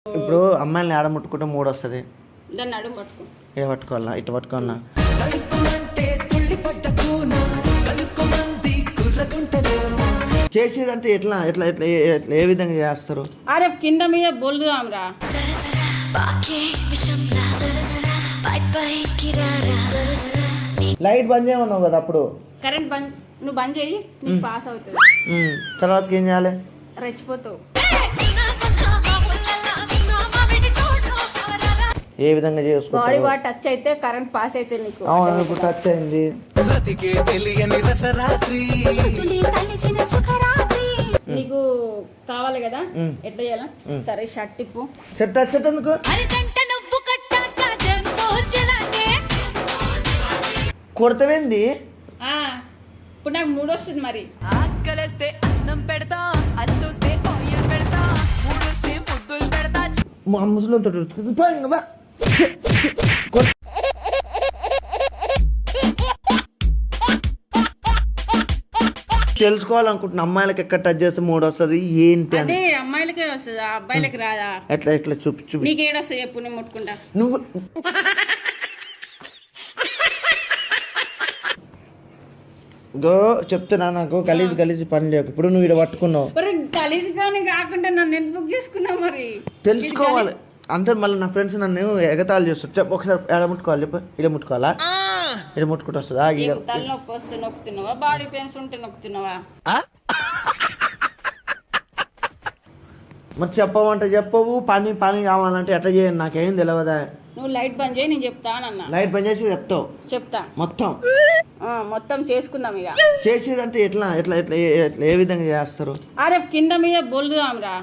ఇప్పుడు అమ్మాయిని ఆడ ముట్టుకుంటే మూడు వస్తుంది. దాన్ని అడుగు పట్టుకో. ఏ పట్టుకోవాలా? ఇటు పట్టుకోవాలా? చేసేదంటే ఎట్లా ఎట్లా ఎట్లా ఏ విధంగా చేస్తారు? అరే కింద మీద బొల్లుదాంరా. లైట్ బంద్ చేయమన్నావు కదా అప్పుడు. కరెంట్ బంద్, నువ్వు బంద్ చేయి, నీకు పాస్ అవుతుంది. తర్వాతకి ఏం చేయాలి? రెచ్చిపోతావు. ఏ విధంగా చేసుకో? బాడీ వాట్ టచ్ అయితే కరెంట్ పాస్ అయితే నీకు. అవును, ఇప్పుడు టచ్ అయింది. నీకు కావాలి కదా, ఎట్లా చేయాలా? సరే షర్ట్ టిప్పు. షర్ట్ టచ్ ఎందుకు? కొడతావేంది? ఇప్పుడు నాకు మూడు వస్తుంది మరి. ముసలితో తెలుసుకోవాలనుకుంటున్నా, అమ్మాయిలకి ఎక్కడ టచ్ చేస్తే మూడు వస్తుంది ఏంటి అని. అదే అమ్మాయిలకే వస్తుంది, అబ్బాయిలకి రాదా? ఎట్లా ఎట్లా చూపి నీకు ఏడొస్తాయి చెప్పు, నేను ముట్టుకుంటా. నువ్వు చెప్తున్నా, నాకు గలీజ్ గలీజ్ పని లేవు. ఇప్పుడు నువ్వు ఇక్కడ పట్టుకున్నావు. గలీజ్ కానీ కాకుండా నన్ను ఎందుకు బుక్ చేసుకున్నావు మరి? తెలుసుకోవాలి అంతే. మళ్ళీ నా ఫ్రెండ్స్ నన్ను ఎగతాళి చేస్తారు. చెప్పు ఒకసారి ఎలా ముట్టుకోవాలి చెప్పు. ఇలా ముట్టుకోవాలా? ఇలా ముట్టుకుంటూ వస్తుందా? తలనొప్పి వస్తే నొక్కుతున్నావా? బాడీ పెయిన్స్ ఉంటే నొక్కుతున్నావా? మరి చెప్పమంటే చెప్పవు, పని పని కావాలంటే ఎట్లా చేయండి? నాకేం తెలియదా? నువ్వు లైట్ బంద్ చేయి, నేను చెప్తానన్నా. లైట్ బంద్ చేసి చెప్తా మొత్తం మొత్తం చేసుకుందాం ఇక. చేసేదంటే ఎట్లా ఎట్లా ఎట్లా ఏ విధంగా చేస్తారు? అరే కింద మీద బొల్లుదాంరా.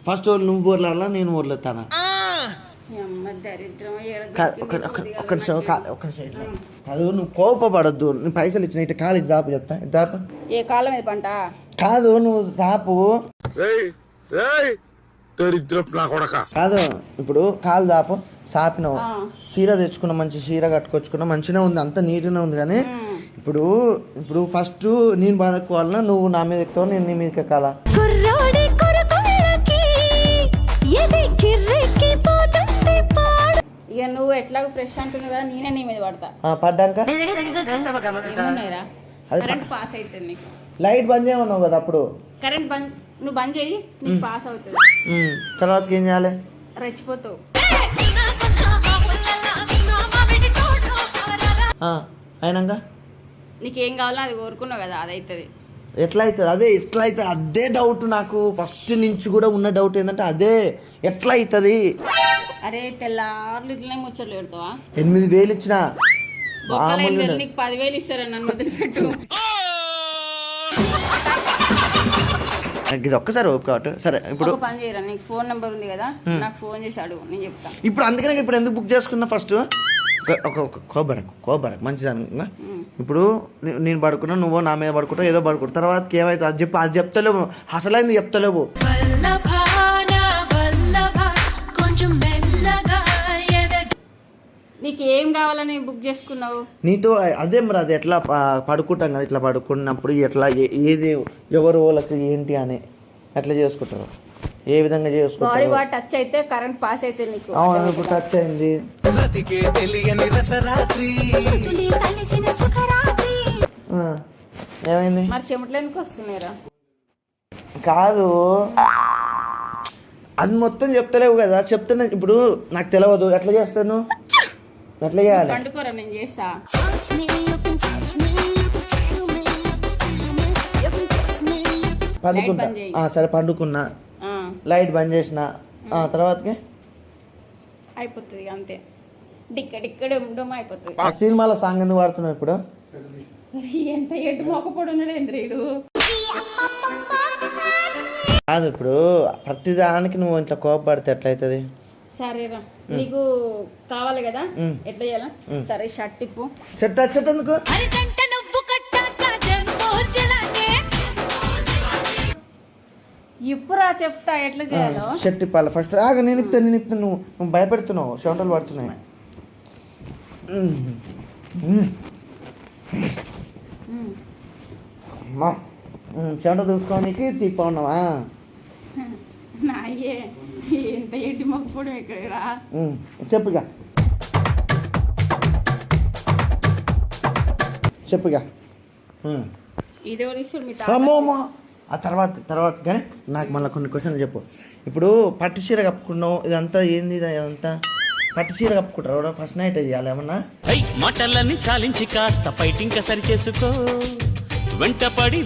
ఫస్ట్ నువ్వు ఊర్లాలా, నేను ఊర్లేతానా? కాదు, నువ్వు కోపపడద్దు. నువ్వు పైసలు ఇచ్చిన ఇటు కాలు దాపు చెప్తా. దాపు ఏ కాలం మీద పంట కాదు, నువ్వు దాపు కాదు. ఇప్పుడు కాలు దాపు సాపినావు, చీర తెచ్చుకున్నా, మంచి చీర కట్టుకొచ్చుకున్నా, మంచిగా ఉంది, అంత నీట్గానే ఉంది. కానీ ఇప్పుడు ఇప్పుడు ఫస్ట్ నేను పడుకోవాలన్నా, నువ్వు నా మీద ఎక్కుతావు, నేను నీ మీదకి ఎక్కాలా? ఇక నువ్వు ఎట్లా ఫ్రెష్ అంటున్నావు కదా, నేనే నీ మీద పడతా. పడ్డాక కరెంట్ పాస్ అవుతుంది నీకు. లైట్ బంద్ చేయమన్నావు కదా అప్పుడు. కరెంట్ బంద్, నువ్వు బంద్ చేయి, నీకు పాస్ అవుతుంది. తర్వాతకి ఏం చేయాలి? రెచ్చిపోతావు. అయినాక నీకేం కావాలో అది కోరుకున్నావు కదా, అది అవుతుంది. ఎట్లా అవుతుంది? అదే ఎట్లా అవుతుంది? అదే డౌట్ నాకు ఫస్ట్ నుంచి కూడా ఉన్న డౌట్ ఏంటంటే అదే ఎట్లా అవుతుంది? అరే తెల్లార్లు ఇట్లనే ముచ్చట్లు పెడతావా? 8,000 ఇచ్చిన నీకు 10,000 ఇస్తారా? నన్ను వదిలిపెట్టు. ఇది ఒక్కసారి ఓపిక. సరే ఇప్పుడు పని చేయరా, నీకు ఫోన్ నెంబర్ ఉంది కదా, నాకు ఫోన్ చేసి అడుగు, నేను చెప్తా. ఇప్పుడు అందుకనే ఇప్పుడు ఎందుకు బుక్ చేసుకున్నా? ఫస్ట్ కోబడకు మంచిదాన్ని. ఇప్పుడు నేను పడుకున్నా, నువ్వు నా మీద పడుకుంటావు, ఏదో పడుకుంటావు. తర్వాతకి ఏమైతే అది చెప్పు. అది చెప్తలేవు, అసలైంది చెప్తలేవు. నీకు ఏం కావాలని బుక్ చేసుకున్నావు? నీతో అదే మరి, అది ఎట్లా పడుకుంటాం కదా, ఇట్లా పడుకున్నప్పుడు ఎట్లా ఏది ఎవరు వాళ్ళకి ఏంటి అని ఎట్లా చేసుకుంటారు? ఏ విధంగా చేసుకుంటారు? బాడీ వాట్ టచ్ అయితే కరెంట్ పాస్ అయితే నీకు. అవును, ఇప్పుడు టచ్ అయింది. ఏమైంది మరి? చెమటలు ఎందుకు వస్తున్నాయిరా? కాదు, అది మొత్తం చెప్తలేవు కదా. చెప్తున్నా ఇప్పుడు నాకు తెలియదు, ఎట్లా చేస్తాను? ఎట్లా చేయాలి? పండుకోరా, నేను చేస్తా. పండుకుంటా. సరే పండుకున్నా, లైట్ బంద్ చేసిన, తర్వాతకి అయిపోతుంది అంతే. డిక్కడ అయిపోతుంది. ఆ సినిమాలో సాంగ్ ఎందుకు వాడుతున్నావు ఇప్పుడు? ఎంత ఎడ్డు మొక్కపోడు ఉన్నాడు ఇంద్రియుడు. కాదు, ఇప్పుడు ప్రతిదానికి నువ్వు ఇంట్లో కోపపడితే ఎట్లయితుంది? సరేరా, నీకు కావాలి కదా, ఎట్లా చేయాలా? సరే షర్ట్ టిప్పు. షర్ట్ టచ్ ఎందుకు? ఇప్పుడా చెప్తా ఎట్లా చేయాలో. షర్ట్ ఇప్పాలి ఫస్ట్. నేను ఇప్తాను, నువ్వు భయపెడుతున్నావు, చెమటలు పడుతున్నాయి. చెమట చూసుకోనికి తీపా ఉన్నావా? నాయే ఎంత ఎడ్డి మొక్కడు ఇక్కడ చెప్పుగా చెప్పుగా. ఇది వరిస్తారు మీ అమ్మో ఆ తర్వాత కానీ నాకు మళ్ళీ కొన్ని క్వశ్చన్లు చెప్పు. ఇప్పుడు పట్టు చీర కప్పుకున్నావు, ఇదంతా ఏంది? ఇదంతా పట్టు చీర కప్పుకుంటారు ఫస్ట్ నైట్ చేయాలి ఏమన్నా? మాటలన్నీ చాలించి కాస్త ఫైటింగ్ సరి చేసుకో వెంటపడి